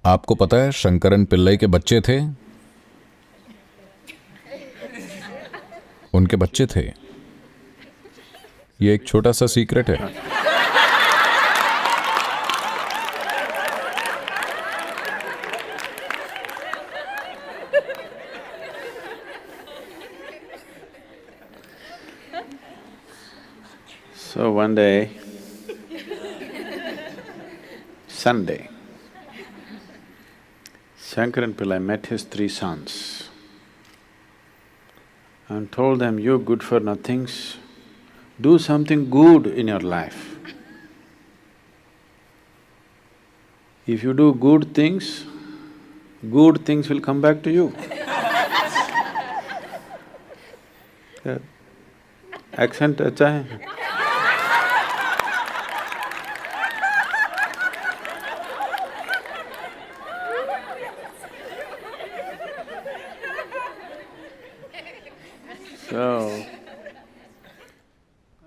आपको पता है शंकरन पिल्लई के बच्चे थे, उनके बच्चे थे। ये एक छोटा सा सीक्रेट है। So one day, Sunday, Shankaran Pillai met his three sons and told them, "You good for nothings, do something good in your life. If you do good things will come back to you." Accent अच्छा है?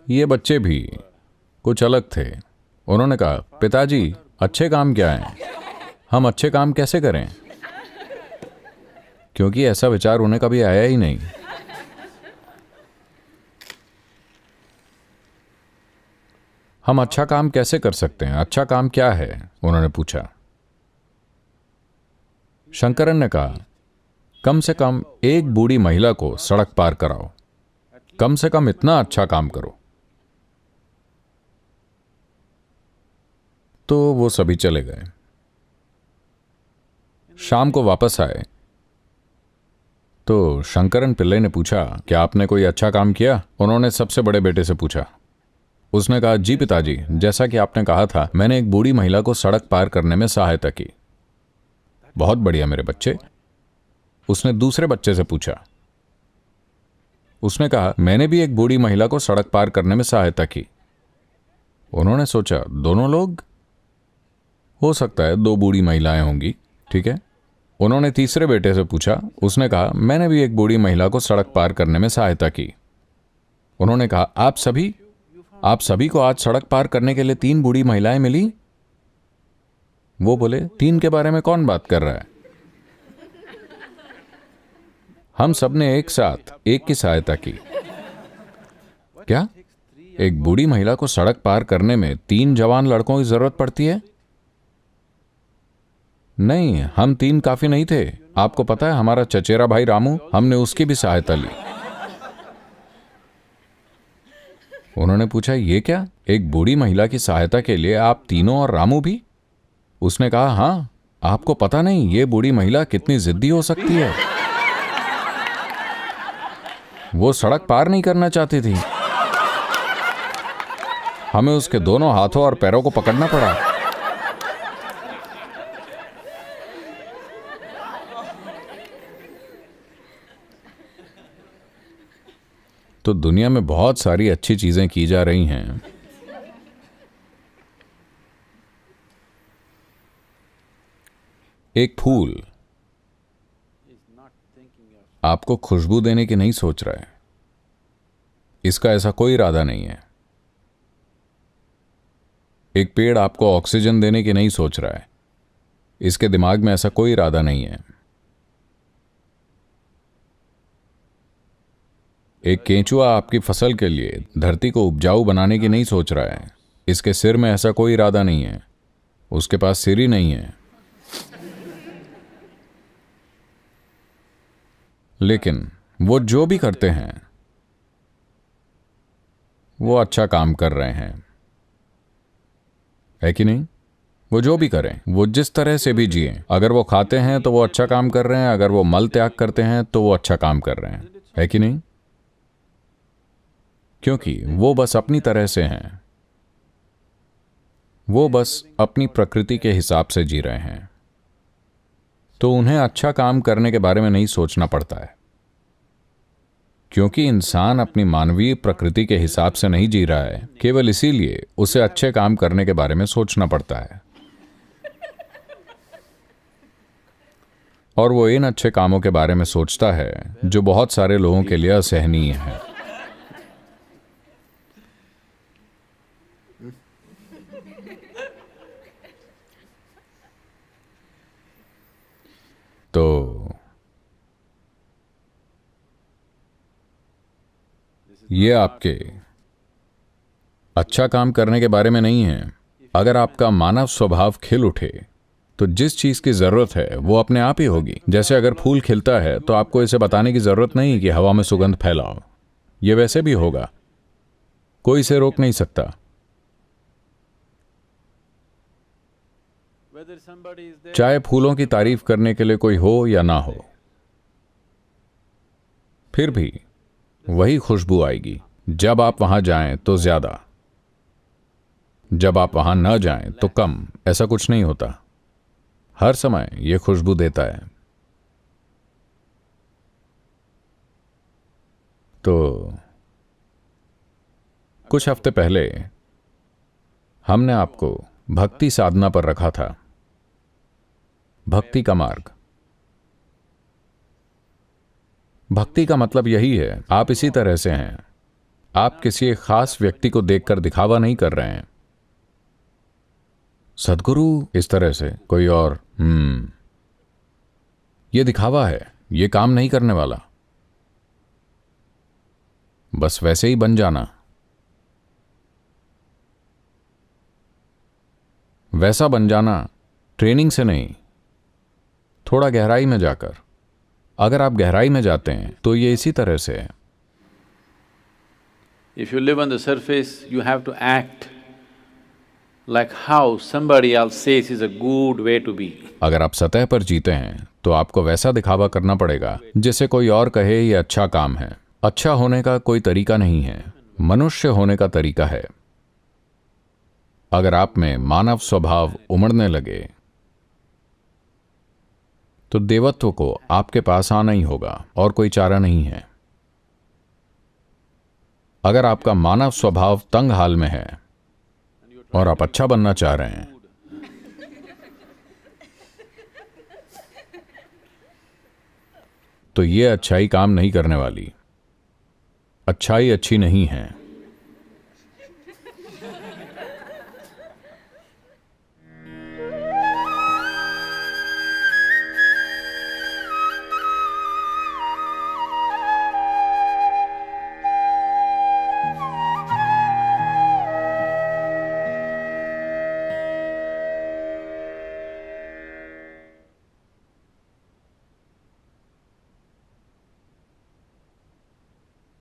ये बच्चे भी कुछ अलग थे। उन्होंने कहा, पिताजी अच्छे काम क्या हैं? हम अच्छे काम कैसे करें? क्योंकि ऐसा विचार उन्हें कभी आया ही नहीं। हम अच्छा काम कैसे कर सकते हैं? अच्छा काम क्या है? उन्होंने पूछा। शंकरन ने कहा, कम से कम एक बूढ़ी महिला को सड़क पार कराओ, कम से कम इतना अच्छा काम करो। तो वो सभी चले गए। शाम को वापस आए तो शंकरन पिल्लई ने पूछा, क्या आपने कोई अच्छा काम किया? उन्होंने सबसे बड़े बेटे से पूछा। उसने कहा, जी पिताजी, जैसा कि आपने कहा था, मैंने एक बूढ़ी महिला को सड़क पार करने में सहायता की। बहुत बढ़िया मेरे बच्चे। उसने दूसरे बच्चे से पूछा। उसने कहा, मैंने भी एक बूढ़ी महिला को सड़क पार करने में सहायता की। उन्होंने सोचा, दोनों लोग? हो सकता है दो बूढ़ी महिलाएं होंगी, ठीक है। उन्होंने तीसरे बेटे से पूछा। उसने कहा, मैंने भी एक बूढ़ी महिला को सड़क पार करने में सहायता की। उन्होंने कहा, आप सभी को आज सड़क पार करने के लिए 3 बूढ़ी महिलाएं मिली? वो बोले, 3 के बारे में कौन बात कर रहा है? हम सबने एक साथ एक की सहायता की। क्या एक बूढ़ी महिला को सड़क पार करने में 3 जवान लड़कों की जरूरत पड़ती है? नहीं, हम 3 काफी नहीं थे। आपको पता है, हमारा चचेरा भाई रामू, हमने उसकी भी सहायता ली। उन्होंने पूछा, ये क्या, एक बूढ़ी महिला की सहायता के लिए आप तीनों और रामू भी? उसने कहा, हां, आपको पता नहीं ये बूढ़ी महिला कितनी जिद्दी हो सकती है। वो सड़क पार नहीं करना चाहती थी। हमें उसके दोनों हाथों और पैरों को पकड़ना पड़ा। तो दुनिया में बहुत सारी अच्छी चीजें की जा रही हैं। एक फूल आपको खुशबू देने की नहीं सोच रहा है, इसका ऐसा कोई इरादा नहीं है। एक पेड़ आपको ऑक्सीजन देने की नहीं सोच रहा है, इसके दिमाग में ऐसा कोई इरादा नहीं है। एक केंचुआ आपकी फसल के लिए धरती को उपजाऊ बनाने की नहीं सोच रहा है, इसके सिर में ऐसा कोई इरादा नहीं है, उसके पास सिर ही नहीं है। लेकिन वो जो भी करते हैं वो अच्छा काम कर रहे हैं, है कि नहीं? वो जो भी करें, वो जिस तरह से भी जिएं, अगर वो खाते हैं तो वो अच्छा काम कर रहे हैं, अगर वो मल त्याग करते हैं तो वो अच्छा काम कर रहे हैं, है कि नहीं? क्योंकि वो बस अपनी तरह से हैं, वो बस अपनी प्रकृति के हिसाब से जी रहे हैं। तो उन्हें अच्छा काम करने के बारे में नहीं सोचना पड़ता है, क्योंकि इंसान अपनी मानवीय प्रकृति के हिसाब से नहीं जी रहा है। केवल इसीलिए उसे अच्छे काम करने के बारे में सोचना पड़ता है, और वो इन अच्छे कामों के बारे में सोचता है जो बहुत सारे लोगों के लिए असहनीय है। ये आपके अच्छा काम करने के बारे में नहीं है। अगर आपका मानव स्वभाव खिल उठे तो जिस चीज की जरूरत है वो अपने आप ही होगी। जैसे अगर फूल खिलता है तो आपको इसे बताने की जरूरत नहीं कि हवा में सुगंध फैलाओ, ये वैसे भी होगा, कोई इसे रोक नहीं सकता। चाहे फूलों की तारीफ करने के लिए कोई हो या ना हो, फिर भी वही खुशबू आएगी। जब आप वहां जाएं तो ज्यादा, जब आप वहां न जाएं तो कम। ऐसा कुछ नहीं होता, हर समय यह खुशबू देता है। तो कुछ हफ्ते पहले हमने आपको भक्ति साधना पर रखा था। भक्ति का मार्ग, भक्ति का मतलब यही है, आप इसी तरह से हैं। आप किसी एक खास व्यक्ति को देखकर दिखावा नहीं कर रहे हैं, सद्गुरु इस तरह से, कोई और। ये दिखावा है, ये काम नहीं करने वाला। बस वैसे ही बन जाना, वैसा बन जाना, ट्रेनिंग से नहीं, थोड़ा गहराई में जाकर। अगर आप गहराई में जाते हैं तो ये इसी तरह से है। If you live on the surface, you have to act like how somebody else says is a good way to be. अगर आप सतह पर जीते हैं तो आपको वैसा दिखावा करना पड़ेगा जिसे कोई और कहे ये अच्छा काम है। अच्छा होने का कोई तरीका नहीं है, मनुष्य होने का तरीका है। अगर आप में मानव स्वभाव उमड़ने लगे तो देवत्व को आपके पास आना ही होगा और कोई चारा नहीं है। अगर आपका मानव स्वभाव तंग हाल में है और आप अच्छा बनना चाह रहे हैं, तो ये अच्छाई काम नहीं करने वाली। अच्छाई अच्छी नहीं है।